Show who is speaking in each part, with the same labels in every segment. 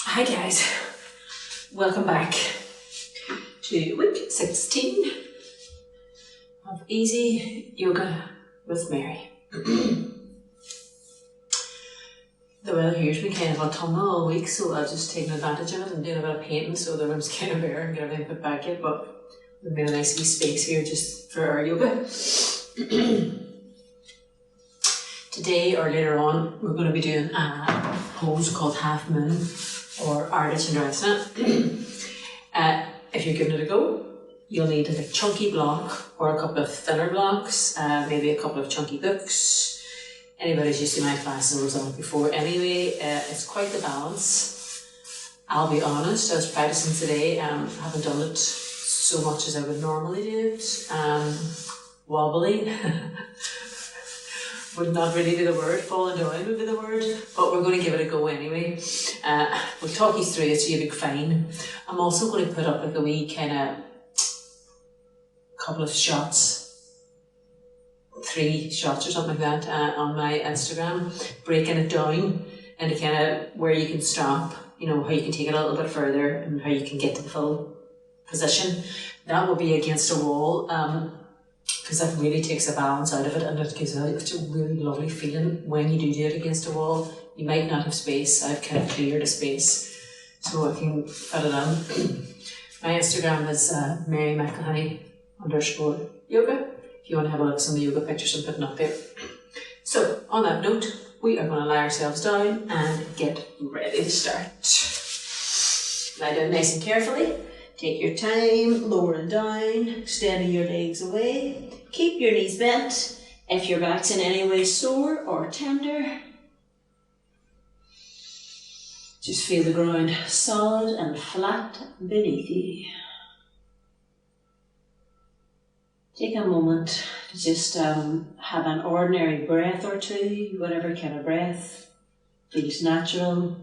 Speaker 1: Hi guys, welcome back to week 16 of Easy Yoga with Mary. The weather here's been kind of autumnal all week, so I've just taken advantage of it and doing a bit of painting so the room's kind of bare and get everything put back in, but we've made a nice wee space here just for our yoga. Today or later on we're going to be doing a pose called Half Moon or Ardha Chandrasana. If you're giving it a go, you'll need a chunky block or a couple of thinner blocks, maybe a couple of chunky books. Anybody's used to my classes was on it before anyway. It's quite the balance. I'll be honest, I was practicing today, haven't done it so much as I would normally do it. Wobbly would not really be the word, falling down would be the word, but we're going to give it a go anyway. We'll talk you through it so you'll be fine. I'm also going to put up like a wee kind of couple of shots, 3 shots or something like that on my Instagram, breaking it down into kind of where you can stop, you know, how you can take it a little bit further and how you can get to the full position. That will be against a wall, because that really takes the balance out of it and it gives it's a really lovely feeling when you do it against a wall. You might not have space. I've kind of cleared a space so I can fit it in. My Instagram is Mary _yoga if you want to have a look at some of the yoga pictures I'm putting up there. So on that note, we are going to lie ourselves down and get ready to start. Lie down nice and carefully. Take your time, lowering down, extending your legs away. Keep your knees bent. If your back's in any way sore or tender, just feel the ground solid and flat beneath you. Take a moment to just have an ordinary breath or two, whatever kind of breath feels natural.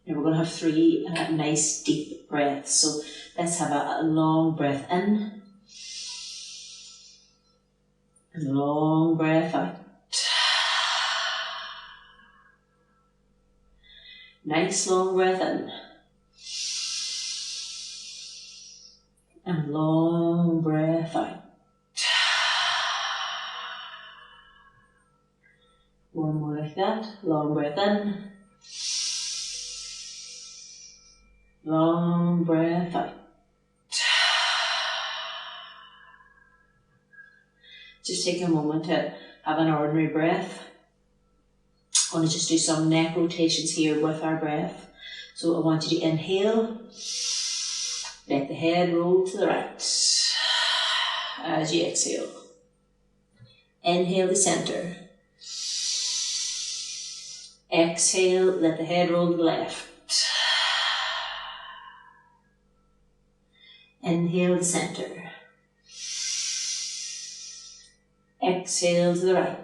Speaker 1: And we're going to have 3 nice deep breaths. So let's have a long breath in. And a long breath out. Nice long breath in. And long breath out. One more like that. Long breath in. Long breath out. Just take a moment to have an ordinary breath. I want to just do some neck rotations here with our breath. So I want you to inhale. Let the head roll to the right as you exhale. Inhale to center. Exhale, let the head roll to the left. Inhale to center. Exhale to the right.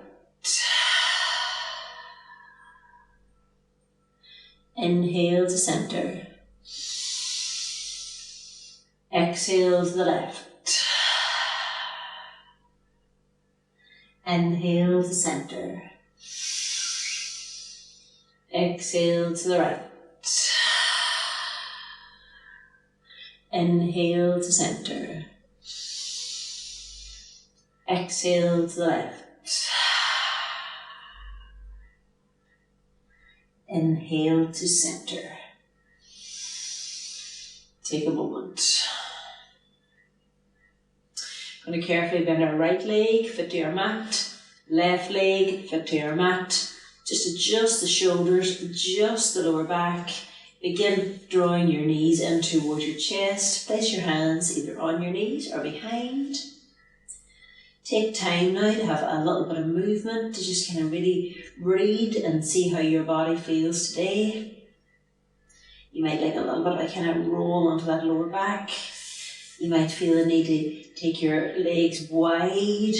Speaker 1: Inhale to center. Exhale to the left. Inhale to center. Exhale to the right. Inhale to center. Exhale to the left. Inhale to center. Take a moment. Going to carefully bend our right leg, fit to your mat. Left leg, fit to your mat. Just adjust the shoulders, adjust the lower back. Begin drawing your knees in towards your chest. Place your hands either on your knees or behind. Take time now to have a little bit of movement, to just kind of really read and see how your body feels today. You might like a little bit of a kind of roll onto that lower back. You might feel the need to take your legs wide.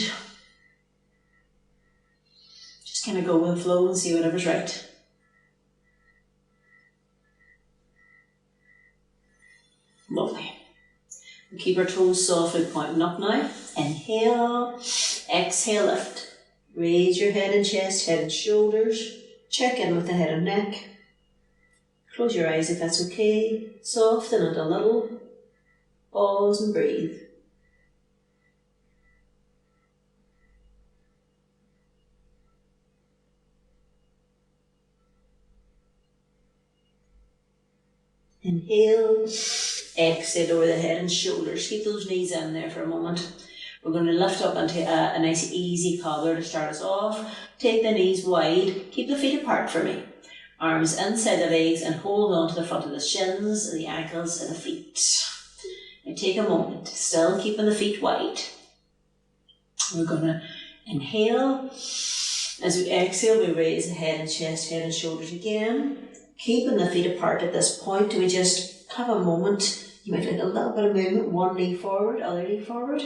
Speaker 1: Just kind of go with the flow and see whatever's right. Lovely. Keep our toes softly pointing up now. Inhale, exhale, lift. Raise your head and chest, head and shoulders. Check in with the head and neck. Close your eyes if that's okay. Soften it a little. Pause and breathe. Inhale, exhale over the head and shoulders. Keep those knees in there for a moment. We're going to lift up into a nice easy cobbler to start us off. Take the knees wide. Keep the feet apart for me. Arms inside the legs and hold on to the front of the shins, the ankles and the feet. Now take a moment, still keeping the feet wide. We're going to inhale. As we exhale, we raise the head and chest, head and shoulders again. Keeping the feet apart at this point, we just have a moment. You might like a little bit of movement, one knee forward, other knee forward.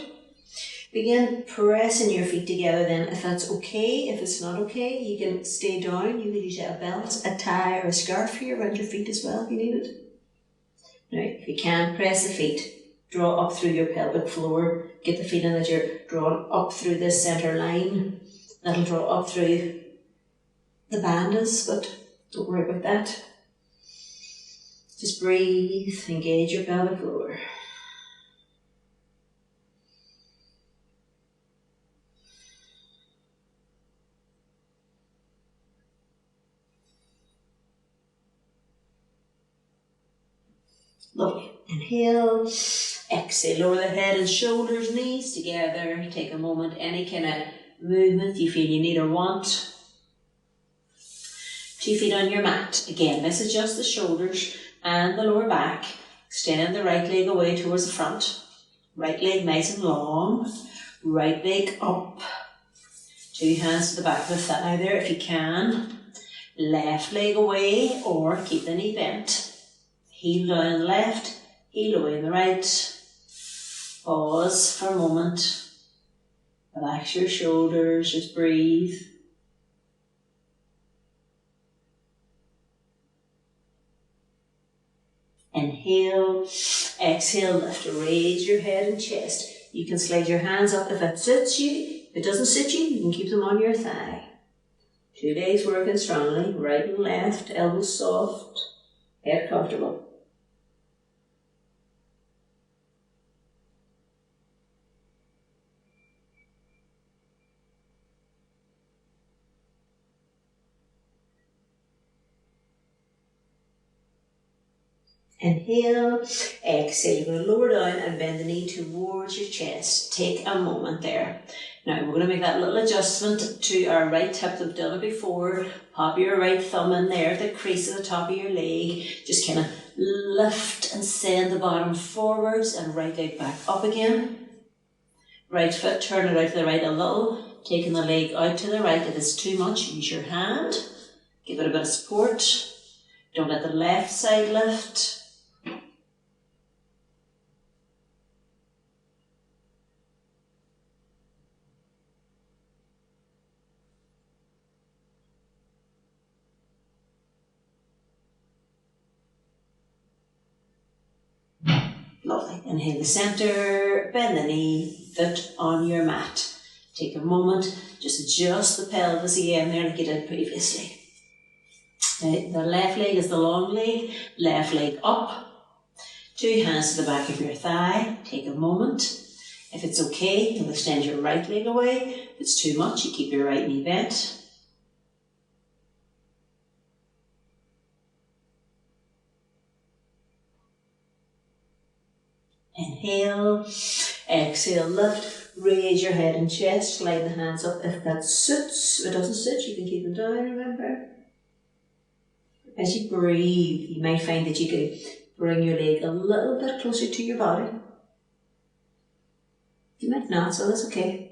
Speaker 1: Begin pressing your feet together then, if that's okay. If it's not okay, you can stay down. You can use a belt, a tie or a scarf here around your feet as well if you need it. Now, if you can, press the feet. Draw up through your pelvic floor. Get the feeling that you're drawn up through this centre line. That'll draw up through the bandas, but don't worry about that. Just breathe, engage your pelvic floor. Lovely. Inhale, exhale, lower the head and shoulders, knees together. Take a moment, any kind of movement you feel you need or want. 2 feet on your mat. Again, this is just the shoulders and the lower back. Extending the right leg away towards the front. Right leg nice and long. Right leg up. 2 hands to the back of the thigh there if you can. Left leg away or keep the knee bent. Heel down on the left, heel away on the right. Pause for a moment. Relax your shoulders, just breathe. Inhale, exhale, lift, raise your head and chest. You can slide your hands up if it suits you. If it doesn't suit you, you can keep them on your thigh. 2 legs working strongly, right and left, elbows soft, head comfortable. Inhale, exhale. You're going to lower down and bend the knee towards your chest. Take a moment there. Now we're going to make that little adjustment to our right hip that we've done it before. Pop your right thumb in there at the crease of the top of your leg. Just kind of lift and send the bottom forwards and right leg back up again. Right foot, turn it out to the right a little. Taking the leg out to the right. If it's too much, use your hand. Give it a bit of support. Don't let the left side lift. Lovely. Inhale the centre, bend the knee, foot on your mat. Take a moment, just adjust the pelvis again there like you did previously. The left leg is the long leg, left leg up. 2 hands to the back of your thigh. Take a moment. If it's okay, you'll extend your right leg away. If it's too much, you keep your right knee bent. Inhale, exhale, lift, raise your head and chest, slide the hands up if that suits. If it doesn't suit, you can keep them down, remember. As you breathe, you might find that you can bring your leg a little bit closer to your body. You might not, so that's okay.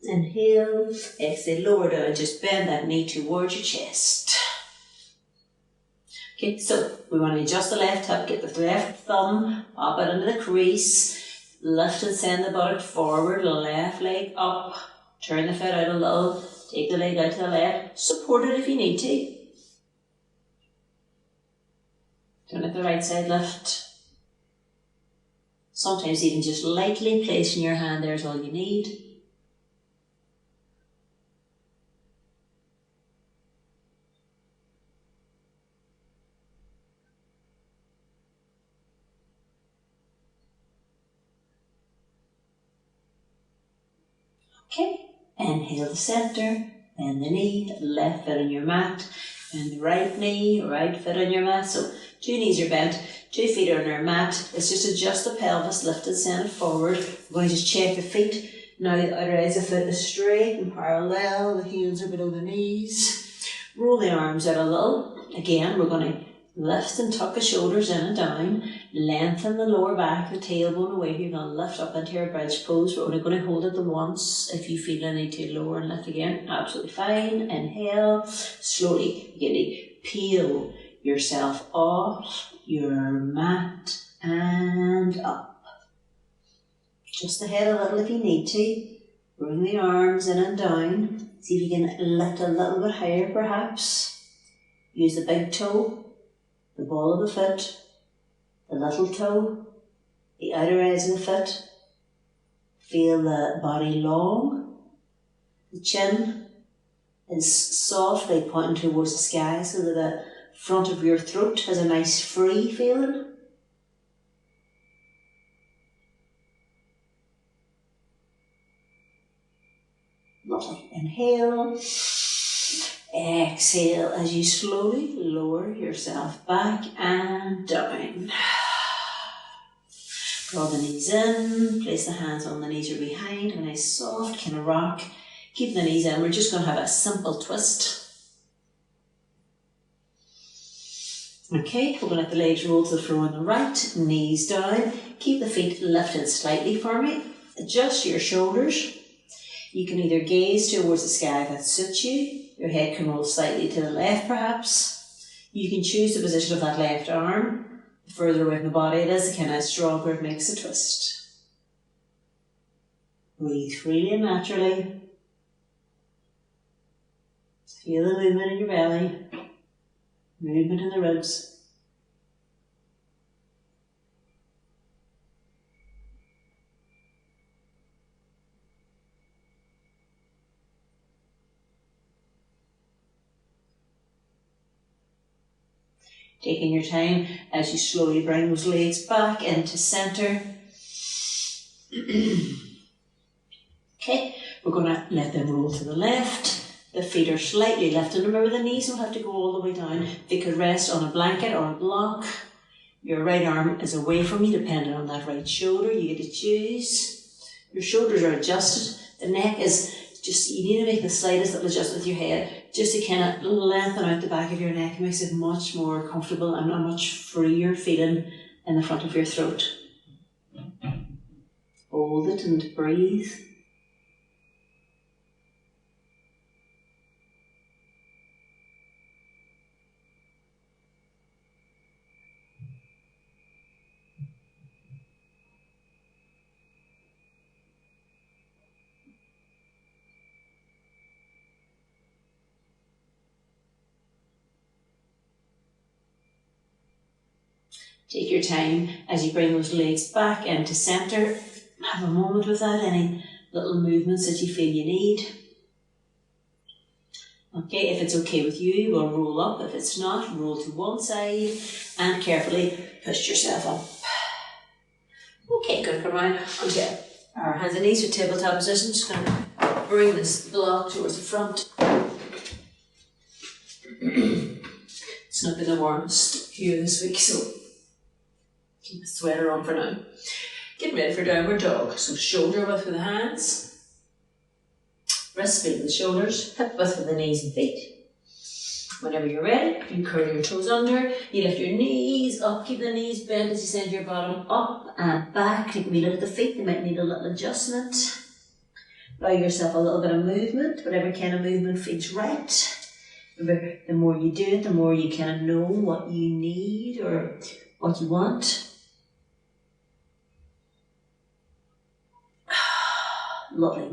Speaker 1: Inhale, exhale, lower down, just bend that knee towards your chest. Okay, so we want to adjust the left hip, get the left thumb, pop it into the crease, Lift and send the buttock forward, left leg up. Turn the foot out a little. Take the leg out to the left. Support it if you need to. Don't let the right side lift. Sometimes even just lightly placing your hand there is all you need. Okay, inhale the centre, bend the knee, left foot on your mat, and the right knee, right foot on your mat. So 2 knees are bent, 2 feet are on your mat. Let's just adjust the pelvis, lift and send it forward. We're going to just check the feet. Now the outer edge of the foot is straight and parallel, the heels are below the knees. Roll the arms out a little. Again, we're going to lift and tuck the shoulders in and down. Lengthen the lower back, the tailbone away. You're going to lift up into your bridge pose. We're only going to hold it the once. If you feel a need to lower and lift again, absolutely fine. Inhale. Slowly begin to peel yourself off your mat and up. Just the head a little if you need to. Bring the arms in and down. See if you can lift a little bit higher perhaps. Use the big toe, the ball of the foot, the little toe, the outer edge of the foot. Feel the body long. The chin is softly pointing towards the sky so that the front of your throat has a nice free feeling. Lovely. Inhale. Exhale as you slowly lower yourself back and down. Draw the knees in, place the hands on the knees or behind, a nice soft kind of rock. Keep the knees in, we're just going to have a simple twist. Okay, we're going to let the legs roll to the floor on the right, knees down. Keep the feet lifted slightly for me. Adjust your shoulders. You can either gaze towards the sky if that suits you. Your head can roll slightly to the left perhaps. You can choose the position of that left arm. The further away from the body it is, the kind of stronger it makes the twist. Breathe freely and naturally. Feel the movement in your belly, movement in the ribs. Taking your time as you slowly bring those legs back into centre. Okay, we're going to let them roll to the left. The feet are slightly lifted. Remember, the knees don't have to go all the way down. They could rest on a blanket or a block. Your right arm is away from you, depending on that right shoulder. You get to choose. Your shoulders are adjusted. The neck is just, you need to make the slightest little adjustment with your head, just to kind of lengthen out the back of your neck. It makes it much more comfortable and a much freer feeling in the front of your throat. Hold it and breathe. Take your time as you bring those legs back into centre. Have a moment without any little movements that you feel you need. Okay, if it's okay with you, we'll roll up. If it's not, roll to one side and carefully push yourself up. Okay, good. Come around onto our hands and knees for tabletop position. Just going to bring this block towards the front. It's not been the warmest here this week, so keep the sweater on for now. Get ready for downward dog. So shoulder width for the hands, wrist width for the shoulders, hip width for the knees and feet. Whenever you're ready, you curl your toes under, you lift your knees up, keep the knees bent as you send your bottom up and back. Take a wee look at the feet, they might need a little adjustment. Allow yourself a little bit of movement, whatever kind of movement feels right. Remember, the more you do it, the more you kind of know what you need or what you want.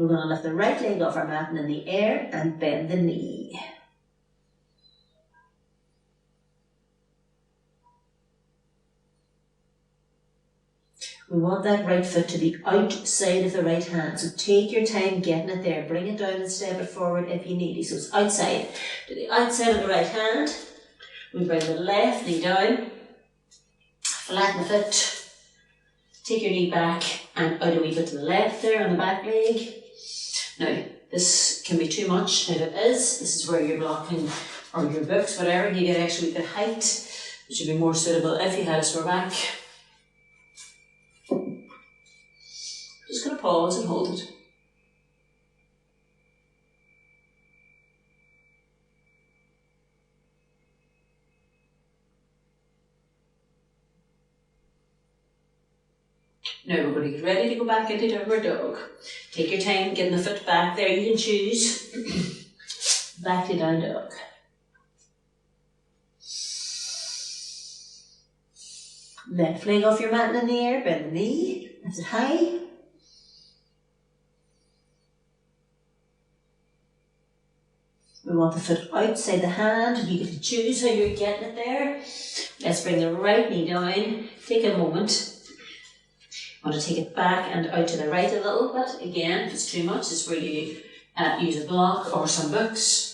Speaker 1: we're going to lift the right leg off our mat and in the air and bend the knee. We want that right foot to be outside of the right hand. So take your time getting it there. Bring it down and step it forward if you need it. So it's outside. To the outside of the right hand. We bring the left knee down. Flatten the foot. Take your knee back and out a wee bit to the left there on the back leg. Now, this can be too much. If it is, this is where you're blocking, or your books, whatever, you get actually the height, which would be more suitable if you had a sore back. Just going to pause and hold it. Now we're going to get ready to go back into downward dog. Take your time getting the foot back there. You can choose. Back to down dog. Left leg off your mat in the air. Bend the knee. Lift it high. We want the foot outside the hand. You get to choose how you're getting it there. Let's bring the right knee down. Take a moment. Want to take it back and out to the right a little bit. Again, if it's too much, it's where you use a block or some books.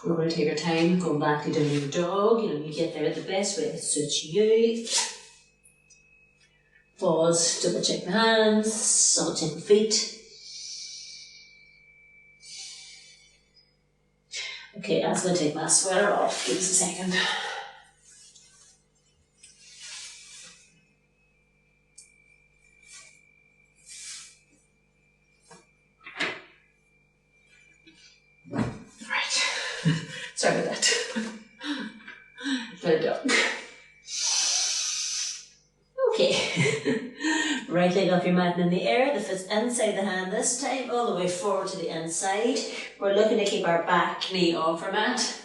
Speaker 1: We're going to take our time going back to downward dog. You get there the best way that suits you. Pause, double check the hands, double check the feet. Okay, I'm going to take my sweater off. Give us a second. Right. Sorry about that. Down dog. Okay, right leg off your mat in the air, the foot's inside the hand this time, all the way forward to the inside. We're looking to keep our back knee off our mat.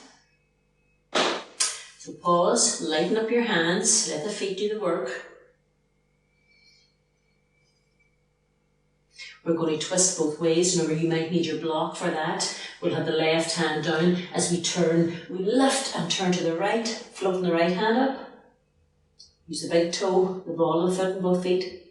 Speaker 1: So pause, lighten up your hands, let the feet do the work. We're going to twist both ways. Remember, you might need your block for that. We'll have the left hand down. As we turn, we lift and turn to the right, floating the right hand up. Use the big toe, the ball of the foot and both feet.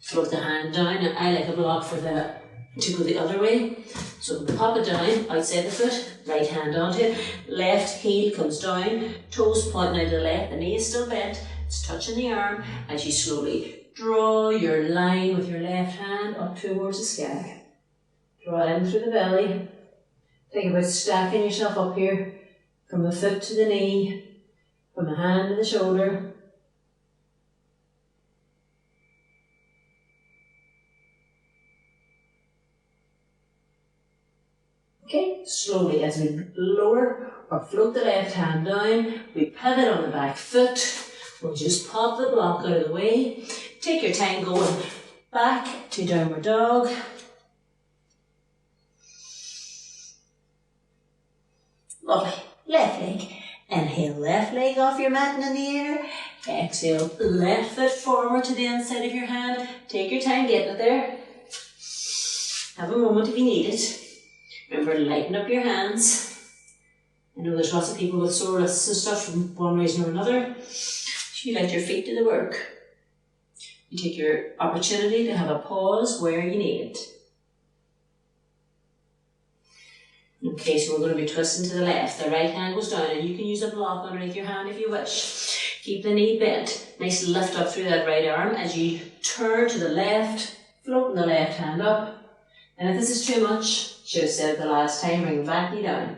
Speaker 1: Float the hand down. Now I like a block for to go the other way. So pop it down, outside the foot, right hand onto it. Left heel comes down, toes pointing out to the left, the knee is still bent. It's touching the arm as you slowly draw your line with your left hand up towards the sky. Draw in through the belly. Think about stacking yourself up here from the foot to the knee, from the hand to the shoulder. Okay, slowly as we lower or float the left hand down, we pivot on the back foot. We'll just pop the block out of the way. Take your time going back to downward dog. Lovely. Left leg. Inhale, left leg off your mat and in the air. Exhale, left foot forward to the inside of your hand. Take your time getting it there. Have a moment if you need it. Remember, lighten up your hands. I know there's lots of people with sore wrists and stuff from one reason or another. So you let your feet do the work. You take your opportunity to have a pause where you need it. Okay, so we're going to be twisting to the left. The right hand goes down and you can use a block underneath your hand if you wish. Keep the knee bent. Nice lift up through that right arm as you turn to the left, floating the left hand up. And if this is too much, should have said it the last time, bring the back knee down.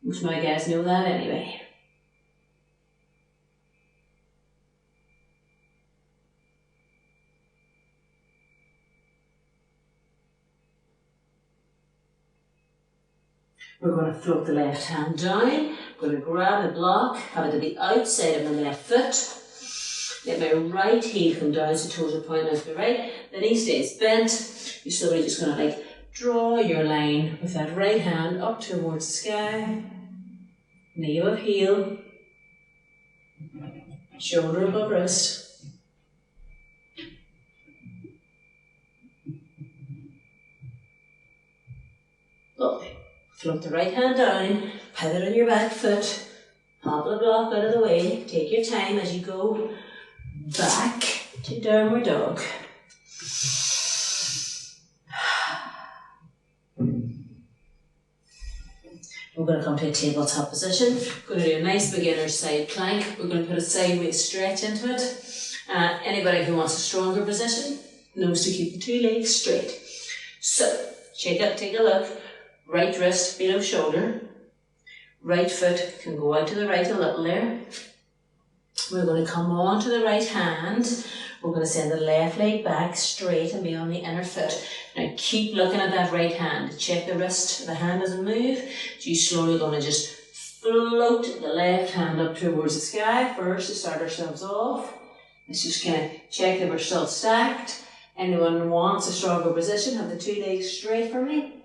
Speaker 1: Most of my guys know that anyway. We're going to float the left hand down. We're going to grab the block, have it to the outside of the left foot. Let my right heel come down so toes are pointing out to the right. The knee stays bent. You're slowly just going to like draw your line with that right hand up towards the sky. Knee above heel. Shoulder above wrist. Lovely. Float the right hand down. Pivot on your back foot. Hop the block out of the way. Take your time as you go back to downward dog. We're going to come to a tabletop position. We're going to do a nice beginner side plank. We're going to put a sideways stretch into it. Anybody who wants a stronger position knows to keep the two legs straight. So, take a look. Right wrist below shoulder. Right foot can go out to the right a little there. We're going to come on to the right hand. We're going to send the left leg back straight and be on the inner foot. Now keep looking at that right hand. Check the wrist, the hand doesn't move. So you're slowly going to just float the left hand up towards the sky first to start ourselves off. Let's just kind of check that we're still stacked. Anyone who wants a stronger position, have the two legs straight for me.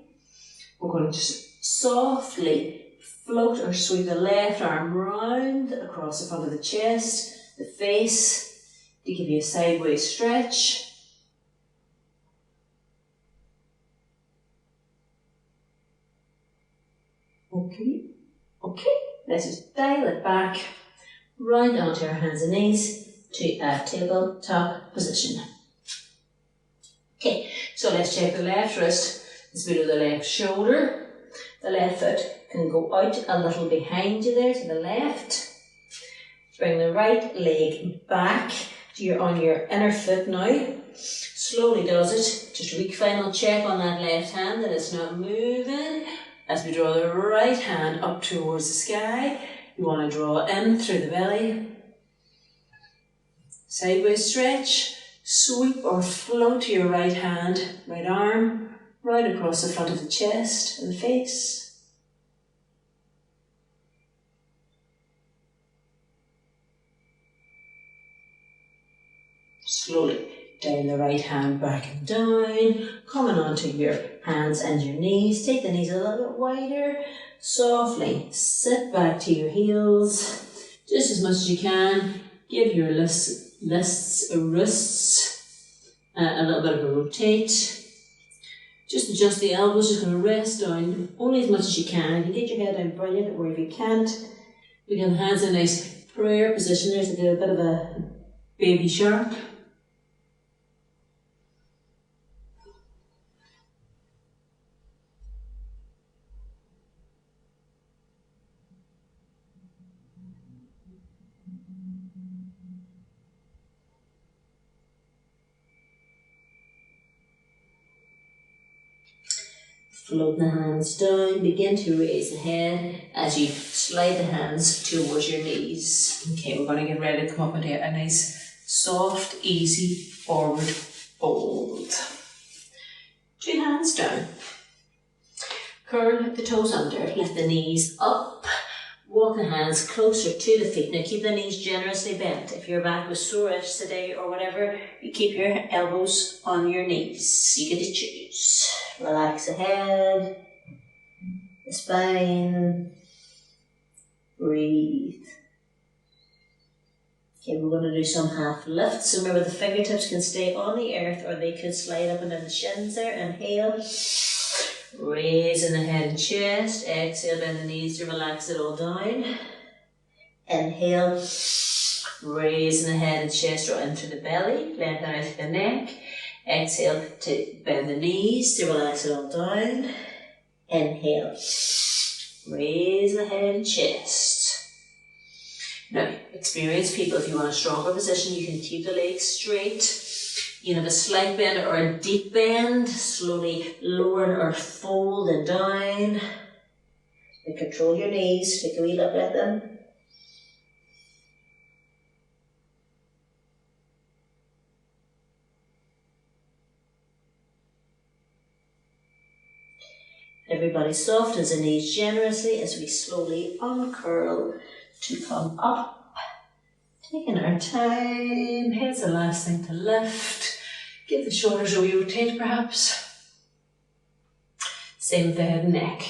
Speaker 1: We're going to just softly float or sweep the left arm round across the front of the chest, the face, to give you a sideways stretch. Okay. Let's just dial it back, round onto our hands and knees to a tabletop position. Okay, so let's check the left wrist. It's below the left shoulder. The left foot can go out a little behind you there to the left. Bring the right leg back. You're on your inner foot now. Slowly does it. Just a weak final check on that left hand that it's not moving. As we draw the right hand up towards the sky, you want to draw in through the belly. Sideways stretch. Sweep or float your right hand, right arm, right across the front of the chest and the face. Slowly down the right hand back and down, coming onto your hands and your knees. Take the knees a little bit wider. Softly sit back to your heels, just as much as you can. Give your wrists a little bit of a rotate. Just adjust the elbows, just going to rest down only as much as you can. You get your head down, brilliant, or if you can't, we can have hands in a nice prayer position. There's a bit of a baby shark. Float the hands down, begin to raise the head as you slide the hands towards your knees. Okay, we're going to get ready to come up into a nice, soft, easy, forward fold. Two hands down. Curl the toes under, lift the knees up. Walk the hands closer to the feet. Now keep the knees generously bent. If your back was sore-ish today or whatever, you keep your elbows on your knees. You get to choose. Relax the head, the spine, breathe. Okay, we're going to do some half lifts. So remember the fingertips can stay on the earth or they could slide up and down the shins there. Inhale, raising the head and chest. Exhale, bend the knees to relax it all down. Inhale, raising the head and chest right into the belly, lengthen out the neck. Exhale to bend the knees to relax it all down. Inhale, raise the head and chest. Now, experienced people, if you want a stronger position, you can keep the legs straight. You can have a slight bend or a deep bend, slowly lower or fold and down. And control your knees, take a wee look at them. Everybody softens the knees generously as we slowly uncurl to come up Taking our time, head's the last thing to lift. Give the shoulders a wee rotate perhaps. Same with the head and neck.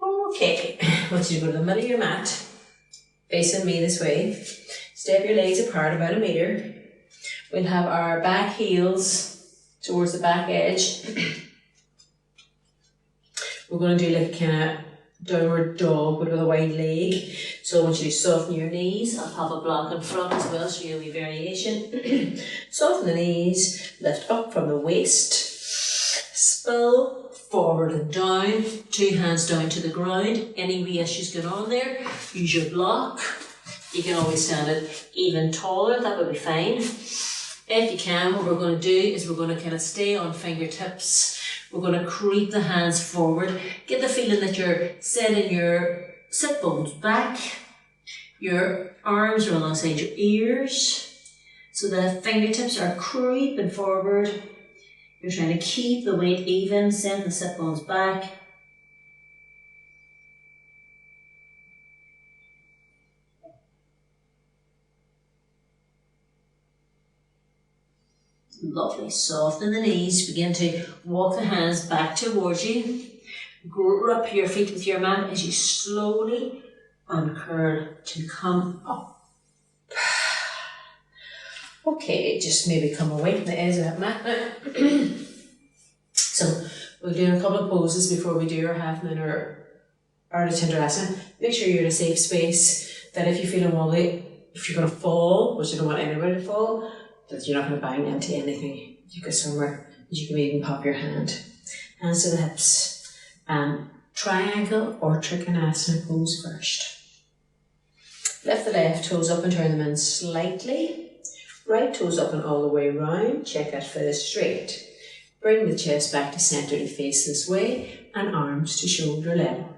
Speaker 1: Okay, I want you to go to the middle of your mat, facing me this way. Step your legs apart about 1 metre. We'll have our back heels towards the back edge. We're going to do like a kind of downward dog but with a wide leg. So I want you to soften your knees. I'll have a block in front as well, so you'll be variation. Soften the knees, lift up from the waist, spill forward and down, 2 hands down to the ground. Any wee issues going on there, use your block. You can always stand it even taller, that would be fine. If you can, what we're going to do is we're going to kind of stay on fingertips. We're going to creep the hands forward. Get the feeling that you're setting your sit bones back. Your arms are alongside your ears. So the fingertips are creeping forward. You're trying to keep the weight even, send the sit bones back. Lovely. Soften the knees. Begin to walk the hands back towards you. Grip your feet with your mat as you slowly uncurl to come up. Okay, just maybe come away from the edge of that mat now. So we'll do a couple of poses before we do our half moon or Ardha Chandrasana. Make sure you're in a safe space, that if you're feeling wobbly, if you're going to fall, which you don't want anybody to fall, that you're not going to bang into anything. You go somewhere, you can even pop your hand. Hands to the hips. Triangle or Trikonasana pose first. Lift the left toes up and turn them in slightly. Right toes up and all the way round. Check that foot is straight. Bring the chest back to centre to face this way and arms to shoulder level.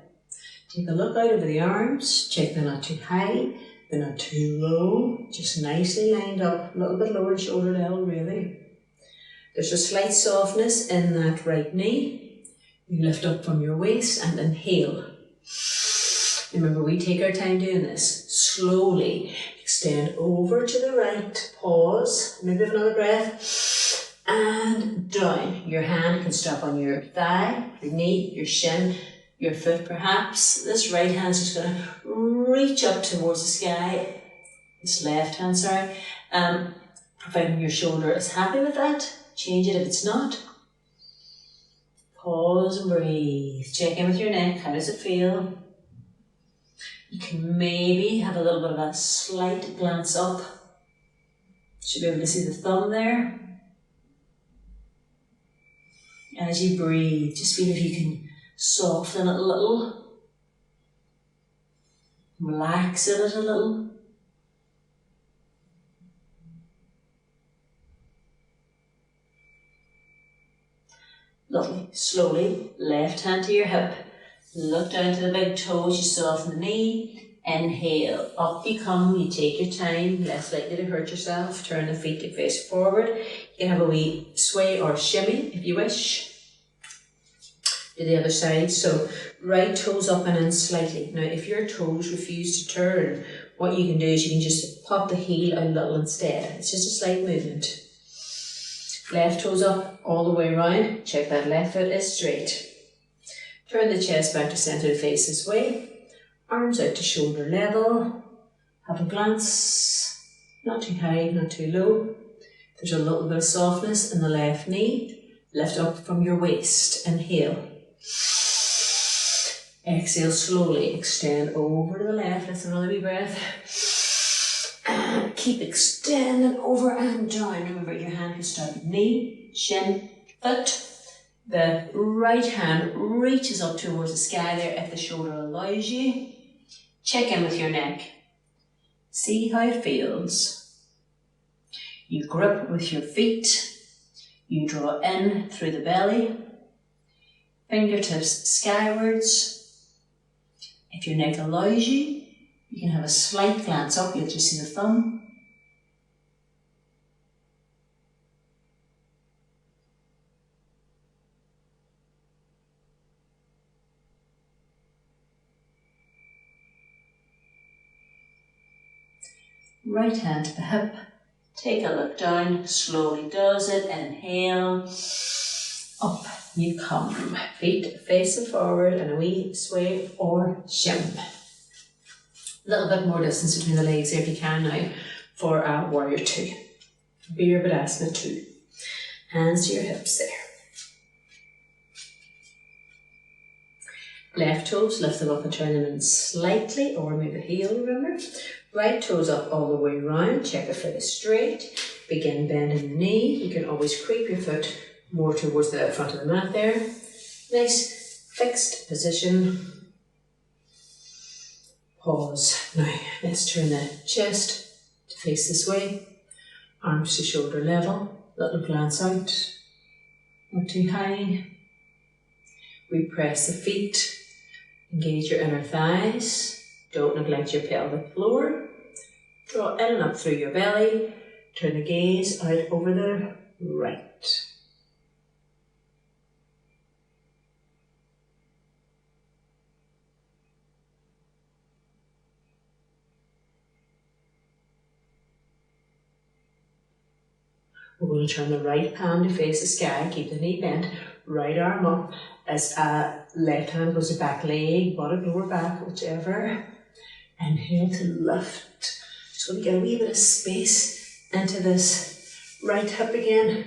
Speaker 1: Take a look out over the arms. Check they're not too high, they're not too low. Just nicely lined up, a little bit lower shoulder level really. There's a slight softness in that right knee. You lift up from your waist and inhale. Remember, we take our time doing this. Slowly extend over to the right, pause, maybe have another breath, and down. Your hand can stop on your thigh, your knee, your shin, your foot perhaps. This right hand's just going to reach up towards the sky. This left hand, sorry. Providing your shoulder is happy with that, change it if it's not. Pause and breathe. Check in with your neck. How does it feel? You can maybe have a little bit of a slight glance up. Should be able to see the thumb there. As you breathe, just feel if you can soften it a little. Relax it a little. Lovely. Slowly, left hand to your hip. Look down to the big toes, you soften the knee. Inhale, up you come, you take your time, less likely to hurt yourself. Turn the feet to face forward. You can have a wee sway or shimmy if you wish. Do the other side. So right toes up and in slightly. Now if your toes refuse to turn, what you can do is you can just pop the heel out a little instead. It's just a slight movement. Left toes up all the way around. Check that left foot is straight. Turn the chest back to centre to face this way. Arms out to shoulder level. Have a glance. Not too high, not too low. There's a little bit of softness in the left knee. Lift up from your waist. Inhale. Exhale slowly. Extend over to the left. Let's have another wee breath. And keep extending over and down. Remember, your hand can start with knee, shin, foot. The right hand reaches up towards the sky there if the shoulder allows you. Check in with your neck. See how it feels. You grip with your feet. You draw in through the belly. Fingertips skywards. If your neck allows you, you can have a slight glance up. You'll just see the thumb. right hand to the hip. Take a look down, slowly does it, inhale, up you come. Feet facing forward and a wee sway or shim. A little bit more distance between the legs if you can now for a warrior two. Virabhadasana 2. Hands to your hips there. Left toes, lift them up and turn them in slightly, or move the heel, remember. Right toes up all the way around, check the foot is straight. Begin bending the knee. You can always creep your foot more towards the front of the mat there. Nice fixed position. Pause. Now let's turn the chest to face this way. Arms to shoulder level. Little glance out. Not too high. We press the feet. Engage your inner thighs. Don't neglect your pelvic floor. Draw in and up through your belly. Turn the gaze out over the right. We're going to turn the right palm to face the sky. Keep the knee bent. Right arm up as left hand goes to back leg, bottom, lower back, whichever. Inhale to lift. Just want to get a wee bit of space into this right hip again.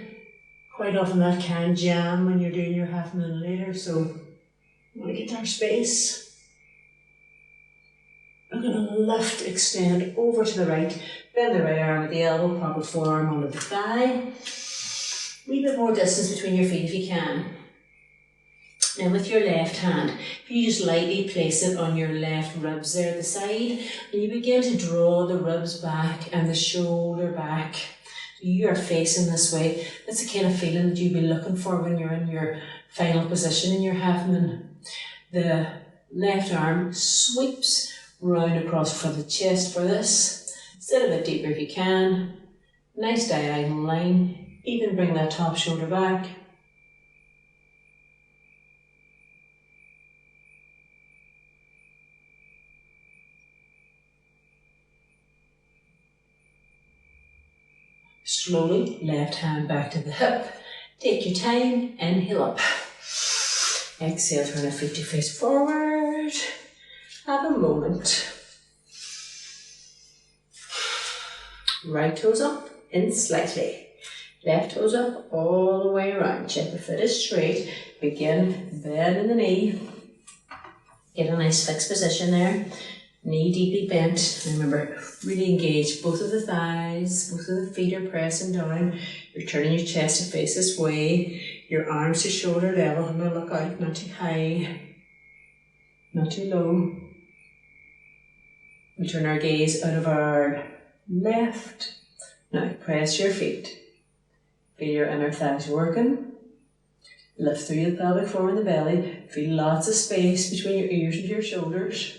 Speaker 1: Quite often that can jam when you're doing your half moon later, so we want to get our space. I'm going to lift, extend over to the right, bend the right arm at the elbow, pop the forearm onto the thigh. A wee bit more distance between your feet if you can. Now with your left hand, if you just lightly place it on your left ribs there at the side, and you begin to draw the ribs back and the shoulder back. So you are facing this way. That's the kind of feeling that you'd be looking for when you're in your final position in your half moon. The left arm sweeps round across the front of the chest for this. Sit a bit deeper if you can. Nice diagonal line. Even bring that top shoulder back. Slowly, left hand back to the hip. Take your time, inhale up. Exhale, turn the feet to face forward. Have a moment. Right toes up, in slightly. Left toes up, all the way around. Check the foot is straight. Begin bending the knee. Get a nice fixed position there. Knee deeply bent. And remember, really engage both of the thighs. Both of the feet are pressing down. You're turning your chest to face this way. Your arms to shoulder level. I'm going to look out, not too high, not too low. We turn our gaze out of our left. Now press your feet. Feel your inner thighs working. Lift through the pelvic floor and the belly. Feel lots of space between your ears and your shoulders.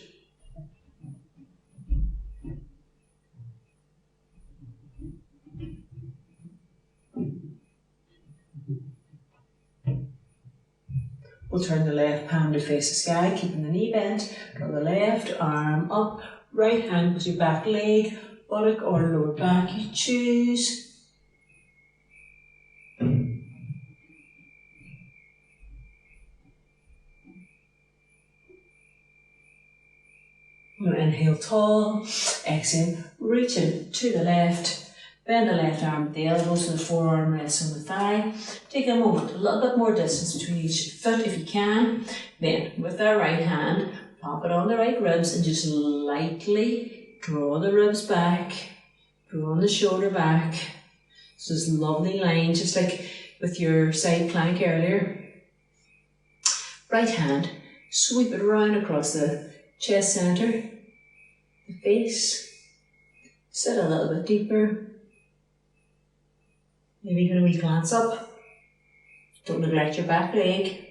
Speaker 1: We'll turn the left palm to face the sky, keeping the knee bent. Draw the left arm up. Right hand goes your back leg, buttock or lower back, you choose. We're going to inhale tall, exhale, reach in to the left. Bend the left arm at the elbow so the forearm rests on the thigh. Take a moment, a little bit more distance between each foot if you can. Then, with our right hand, pop it on the right ribs and just lightly draw the ribs back. Draw the shoulder back. So this lovely line, just like with your side plank earlier. Right hand, sweep it around across the chest centre, the face. Sit a little bit deeper. Maybe even a wee glance up. Don't neglect your back leg.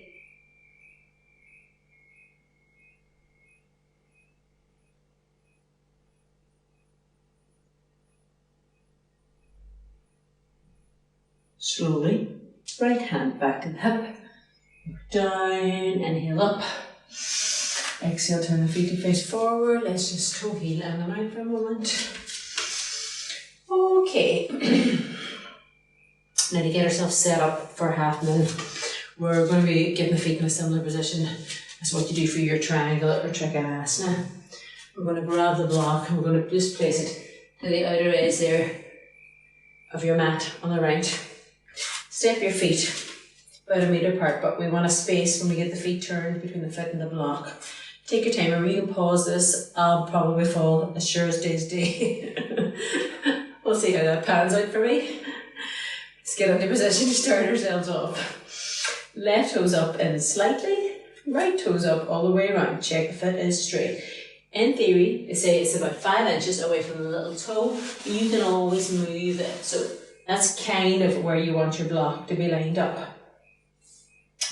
Speaker 1: Slowly, right hand back to the hip. Down, inhale up. Exhale, turn the feet to face forward. Let's just toe heel in and out for a moment.
Speaker 2: Okay, now to get ourselves set up for half moon, we're going to be getting the feet in a similar position as what you do for your triangle or trikonasana. We're going to grab the block and we're going to just place it to the outer edge there of your mat on the right. Step your feet about 1 metre apart, but we want a space when we get the feet turned between the foot and the block. Take your time, or you can pause this. I'll probably fall as sure as day's day. We'll see how that pans out for me. Let's get into position to start ourselves off. Left toes up in slightly, right toes up all the way around. Check the foot is straight. In theory, they say it's about 5 inches away from the little toe. You can always move it. So that's kind of where you want your block to be lined up.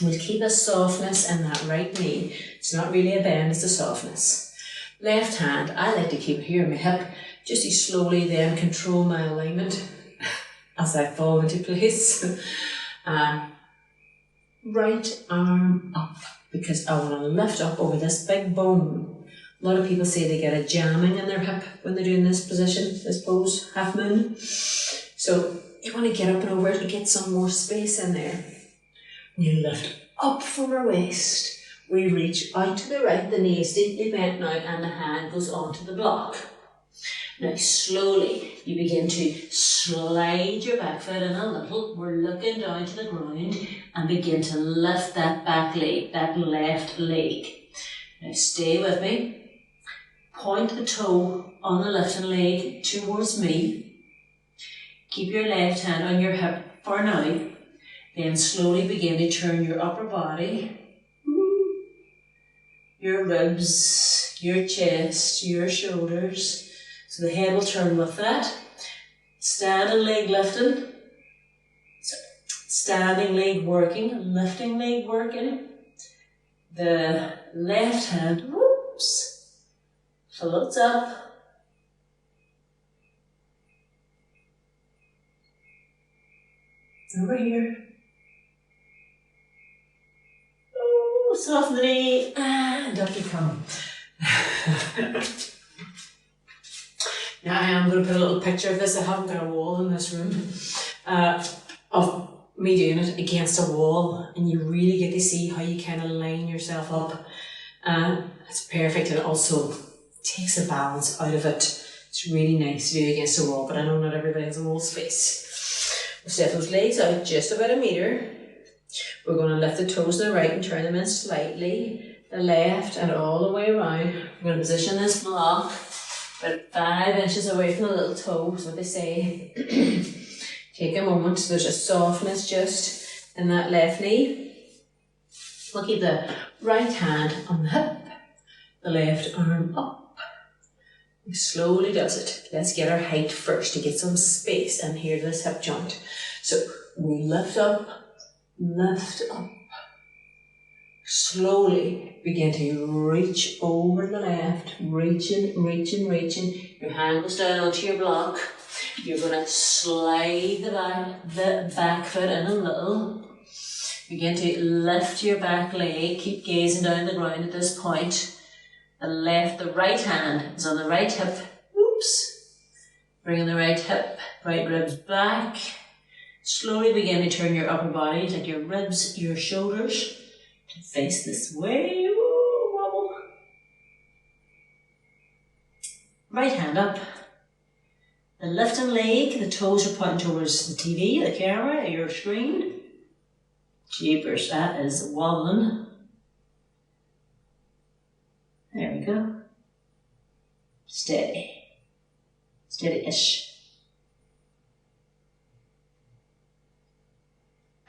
Speaker 2: We'll keep a softness in that right knee. It's not really a bend, it's a softness. Left hand, I like to keep it here in my hip, just to slowly then control my alignment as I fall into place. Right arm up, because I want to lift up over this big bone. A lot of people say they get a jamming in their hip when they're doing this position, this pose, half moon. So you want to get up and over it to get some more space in there. You lift up from our waist. We reach out to the right, the knee is deeply bent now, and the hand goes onto the block. Now slowly you begin to slide your back foot in a little. We're looking down to the ground and begin to lift that back leg, that left leg. Now stay with me. Point the toe on the lifting leg towards me. Keep your left hand on your hip for now. Then slowly begin to turn your upper body, your ribs, your chest, your shoulders. So the head will turn with that. Standing leg lifting. Standing leg working, lifting leg working. The left hand, floats up. Over here. Soften the knee, and up you come. Now I am going to put a little picture of this. I haven't got a wall in this room of me doing it against a wall, and you really get to see how you kind of line yourself up. It's perfect, and it also takes the balance out of it. It's really nice to do against a wall, but I know not everybody has a wall space. We'll set those legs out just about 1 metre. We're going to lift the toes to the right and turn them in slightly, the left and all the way around. We're going to position this block about 5 inches away from the little toe, that's what they say. Take a moment, so there's a softness just in that left knee. We'll keep the right hand on the hip, the left arm up. He slowly does it. Let's get our height first to get some space in here to this hip joint. So we lift up. Lift up. Slowly begin to reach over the left, reaching. Your hand goes down onto your block. You're going to slide the back foot in a little. Begin to lift your back leg. Keep gazing down the ground at this point. The right hand is on the right hip. Bringing the right hip, right ribs back. Slowly begin to turn your upper body, like your ribs, your shoulders, to face this way. Wobble. Right hand up. The lifting leg, the toes are pointing towards the TV, the camera, your screen. Jeepers, that is wobbling. There we go. Steady. Steady-ish.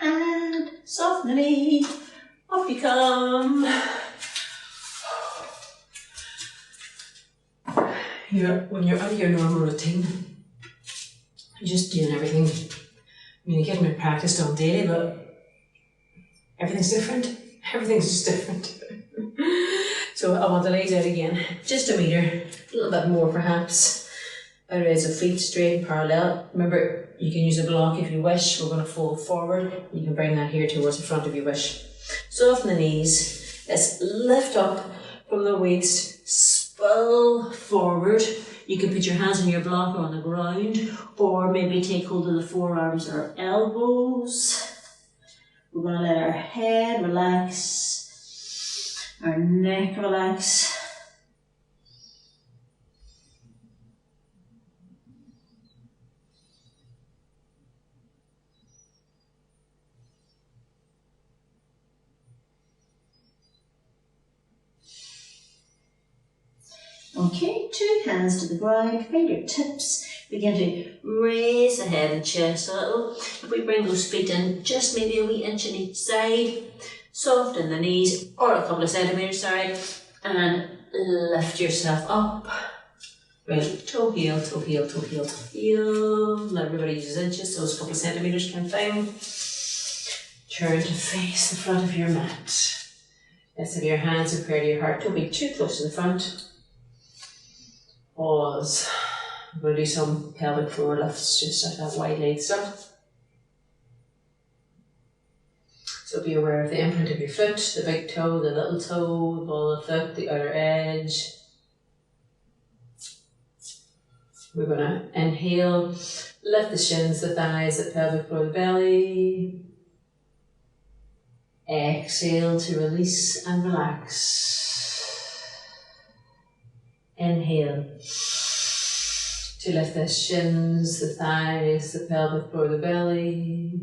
Speaker 2: And soften the knee. Up you come. When you're out of your normal routine, you're just doing everything. I mean, you're getting your practice done daily, but everything's different. Everything's just different. So I want the legs out again. Just 1 metre, a little bit more perhaps. Outer edge of feet straight and parallel. Remember, you can use a block if you wish. We're going to fold forward. You can bring that here towards the front if you wish. Soften the knees. Let's lift up from the waist. Spill forward. You can put your hands on your block or on the ground, or
Speaker 1: or maybe take hold of the forearms or elbows. We're going to let our head relax, our neck relax. Okay, 2 hands to the ground, fingertips. Begin to raise the head and chest a little. If we bring those feet in just maybe a wee inch on each side, soften the knees, or a couple of centimetres, sorry, and lift yourself up. Right, toe heel, toe heel, toe heel, toe heel. Not everybody uses inches, so those couple of centimetres can fine. Turn to face the front of your mat. Let's have your hands in prayer to your heart. Don't be too close to the front. Pause. I'm going to do some pelvic floor lifts just at that wide leg stuff. So be aware of the imprint of your foot, the big toe, the little toe, the ball of the foot, the outer edge. We're going to inhale, lift the shins, the thighs, the pelvic floor, the belly. Exhale to release and relax. Inhale to lift the shins, the thighs, the pelvic floor, the belly.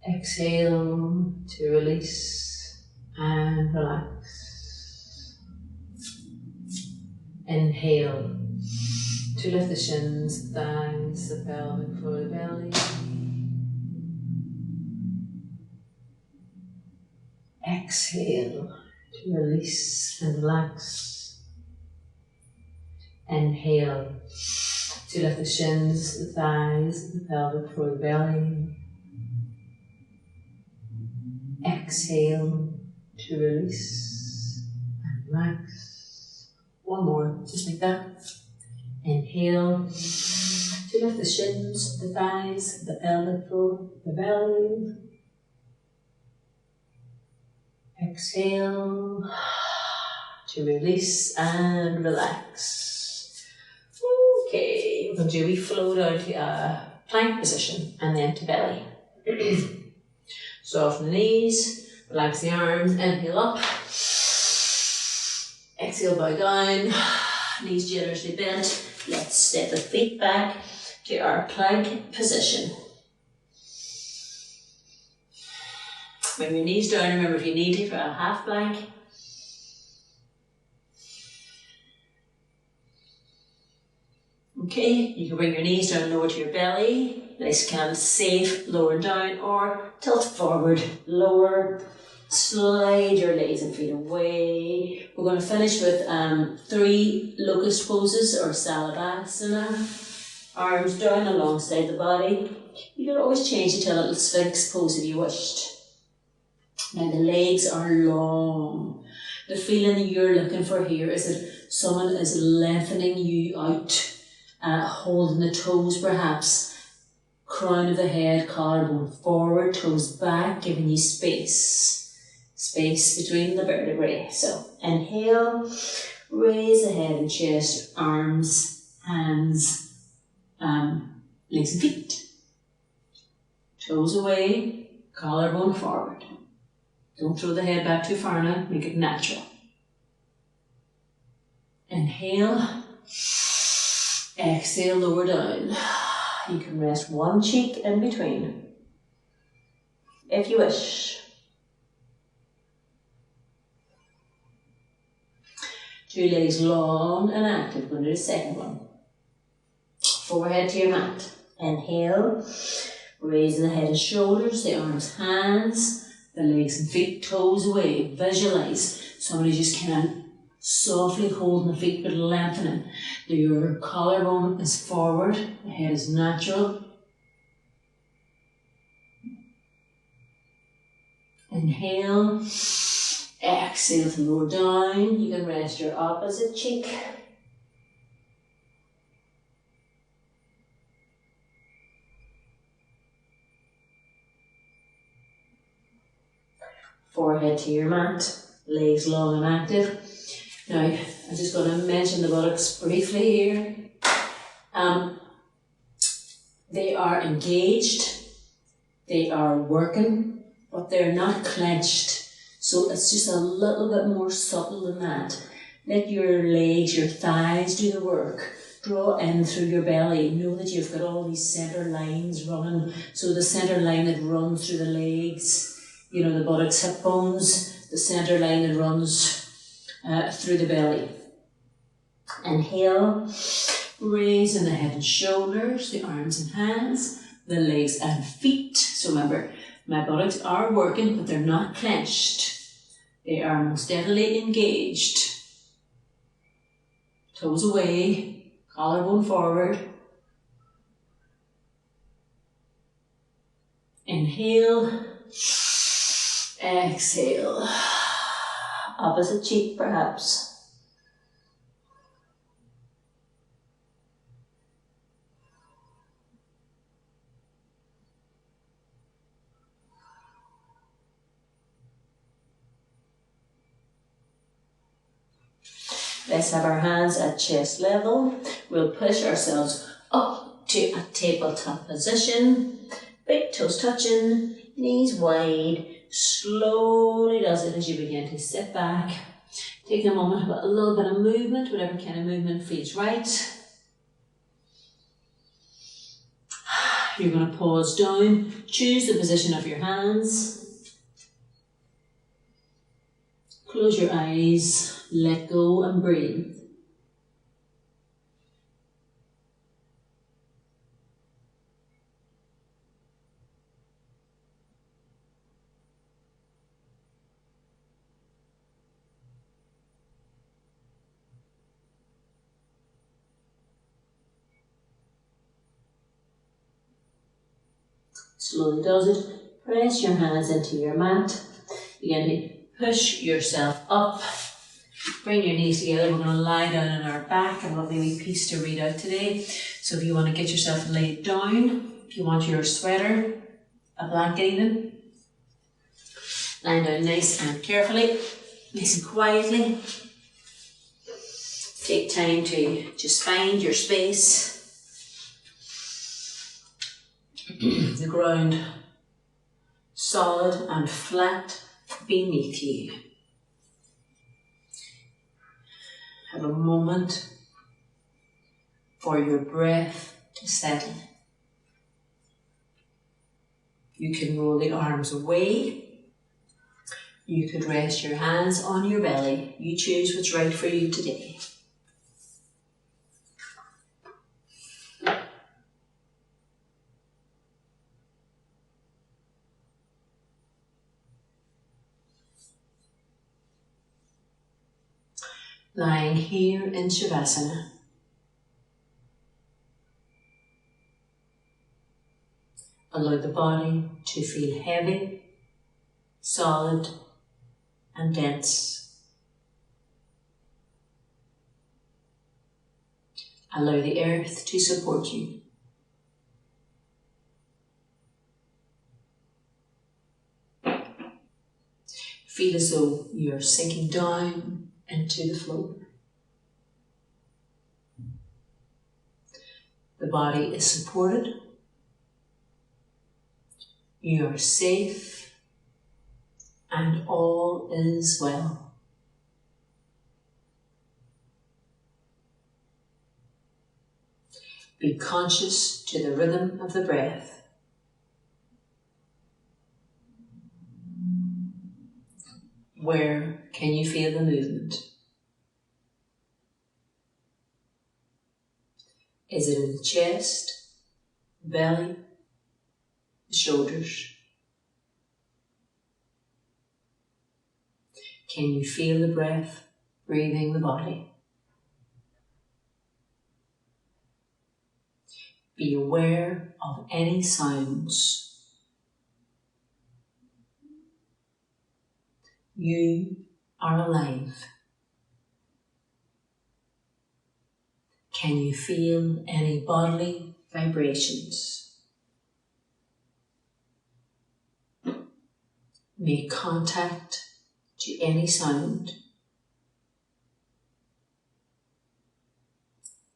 Speaker 1: Exhale to release and relax. Inhale to lift the shins, the thighs, the pelvic floor, the belly. Exhale to release and relax. Inhale to lift the shins, the thighs, the pelvic floor, the belly. Exhale to release and relax. One more, just like that. Inhale to lift the shins, the thighs, the pelvic floor, the belly. Exhale to release and relax. Okay, we're going to do a wee flow down to a plank position and then to belly. Soften the knees, relax the arms, inhale up. Exhale, bow down, knees generously bent. Let's step the feet back to our plank position. Bring your knees down, remember if you need to for a half plank. Okay, you can bring your knees down lower to your belly. Nice kind of safe, lower down, or tilt forward, lower. Slide your legs and feet away. We're going to finish with 3 locust poses or Salabhasana. Arms down alongside the body. You can always change it to a little sphinx pose if you wished. Now the legs are long. The feeling that you're looking for here is that someone is lengthening you out, holding the toes perhaps, crown of the head, collarbone forward, toes back, giving you space between the vertebrae. So inhale, raise the head and chest, arms, hands, legs and feet. Toes away, collarbone forward. Don't throw the head back too far now, make it natural. Inhale, exhale, lower down. You can rest one cheek in between, if you wish. 2 legs long and active. We're going to do the second one. Forehead to your mat. Inhale, raise the head and shoulders, the arms, hands, the legs and feet, toes away. Visualize somebody just kind of softly holding the feet but lengthening. Your collarbone is forward, the head is natural. Inhale, exhale to lower down. You can rest your opposite cheek. Forehead to your mat, legs long and active. Now, I'm just going to mention the buttocks briefly here. They are engaged, they are working, but they're not clenched. So it's just a little bit more subtle than that. Let your legs, your thighs do the work. Draw in through your belly. Know that you've got all these centre lines running. So the centre line that runs through the legs, you know, the buttocks, hip bones, the centre line that runs through the belly. Inhale, raising the head and shoulders, the arms and hands, the legs and feet. So remember, my buttocks are working, but they're not clenched. They are most definitely engaged. Toes away, collarbone forward. Inhale, exhale. Opposite cheek perhaps. Let's have our hands at chest level. We'll push ourselves up to a tabletop position. Big toes touching, knees wide. Slowly does it as you begin to sit back. Take a moment, have a little bit of movement, whatever kind of movement feels right. You're going to pause down. Choose the position of your hands. Close your eyes. Let go and breathe. Slowly does it. Press your hands into your mat. Begin to push yourself up. Bring your knees together. We're going to lie down on our back. A lovely wee piece to read out today. So if you want to get yourself laid down, if you want your sweater, a blanket even, lying down nice and carefully, nice and quietly. Take time to just find your space. The ground solid and flat beneath you. Have a moment for your breath to settle. You can roll the arms away. You could rest your hands on your belly. You choose what's right for you today. Lying here in Shavasana. Allow the body to feel heavy, solid, and dense. Allow the earth to support you. Feel as though you're sinking down into the floor. The body is supported. You are safe and all is well. Be conscious to the rhythm of the breath. Where can you feel the movement? Is it in the chest, belly, the shoulders? Can you feel the breath breathing the body? Be aware of any sounds. You are alive. Can you feel any bodily vibrations? Make contact to any sound.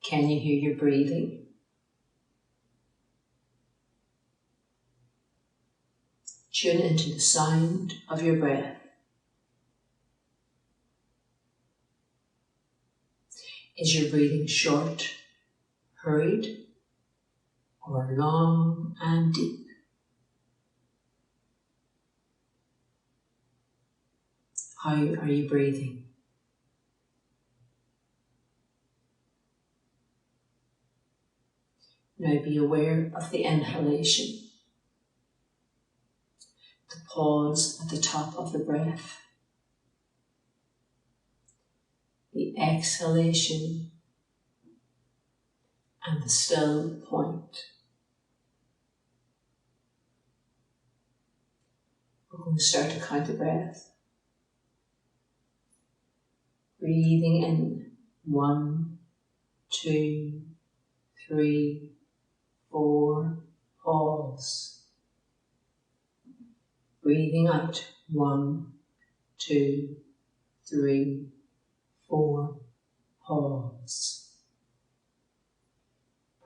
Speaker 1: Can you hear your breathing?
Speaker 2: Tune into the sound of your breath. Is your breathing short, hurried, or long and deep? How are you breathing? Now be aware of the inhalation, the pause at the top of the breath, the exhalation, and the still point. We're going to start to count the breath. Breathing in 1, 2, 3, 4, pause. Breathing out 1, 2, 3, 4, pause.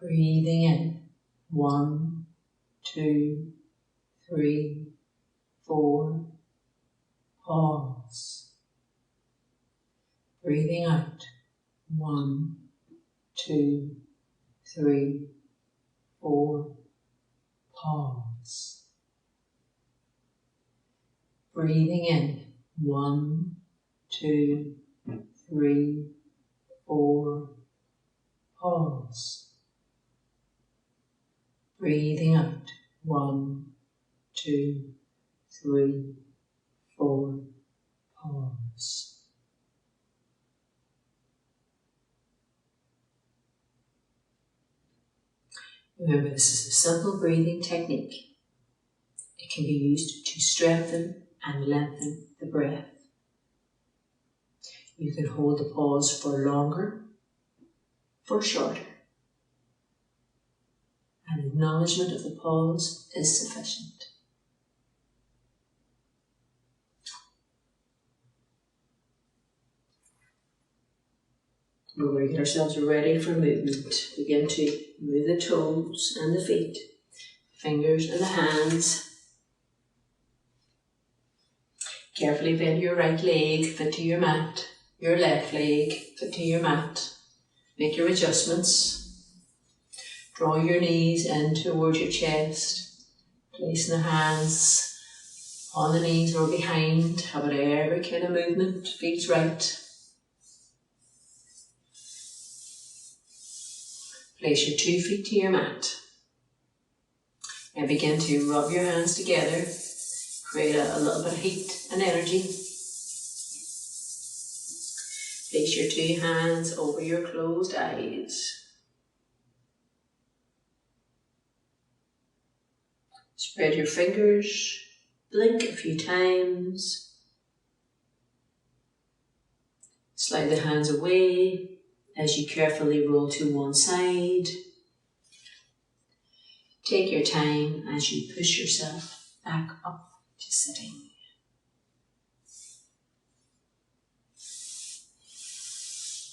Speaker 2: Breathing in 1, 2, 3, 4, pause. Breathing out 1, 2, 3, 4, pause. Breathing in 1, 2, 3, 4, pause. Breathing out 1, 2, 3, 4, pause. Remember, this is a simple breathing technique. It can be used to strengthen and lengthen the breath. You can hold the pause for longer, for shorter. An acknowledgement of the pause is sufficient. We're going to get ourselves ready for movement. Begin to move the toes and the feet, fingers and the hands. Carefully bend your right leg, fit to your mat. Your left leg, fit to your mat. Make your adjustments. Draw your knees in towards your chest. Placing the hands on the knees or behind. Have whatever kind of movement feels right. Place your 2 feet to your mat and begin to rub your hands together. Create a little bit of heat and energy. Place your 2 hands over your closed eyes. Spread your fingers. Blink a few times. Slide the hands away as you carefully roll to one side. Take your time as you push yourself back up to sitting.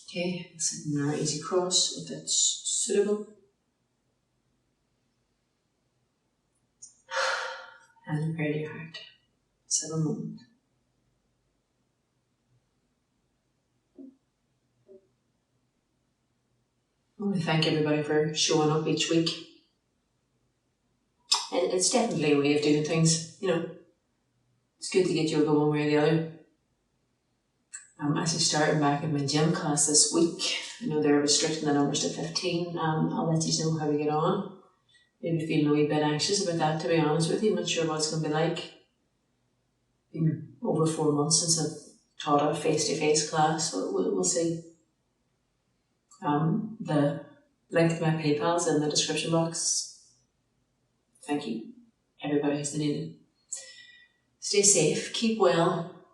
Speaker 2: Okay, sit in our easy cross if that's suitable. And prepare to your heart. Sit a moment. I want to thank everybody for showing up each week. And it's definitely a way of doing things, you know. It's good to get yoga one way or the other. I'm actually starting back in my gym class this week. I know they're restricting the numbers to 15. I'll let you know how we get on. Maybe feeling a wee bit anxious about that, to be honest with you. I'm not sure what it's going to be like. Been over 4 months since I've taught a face-to-face class, so we'll see. The link to my PayPal's in the description box. Thank you. Everybody who's needed. Stay safe, keep well.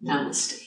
Speaker 2: Namaste.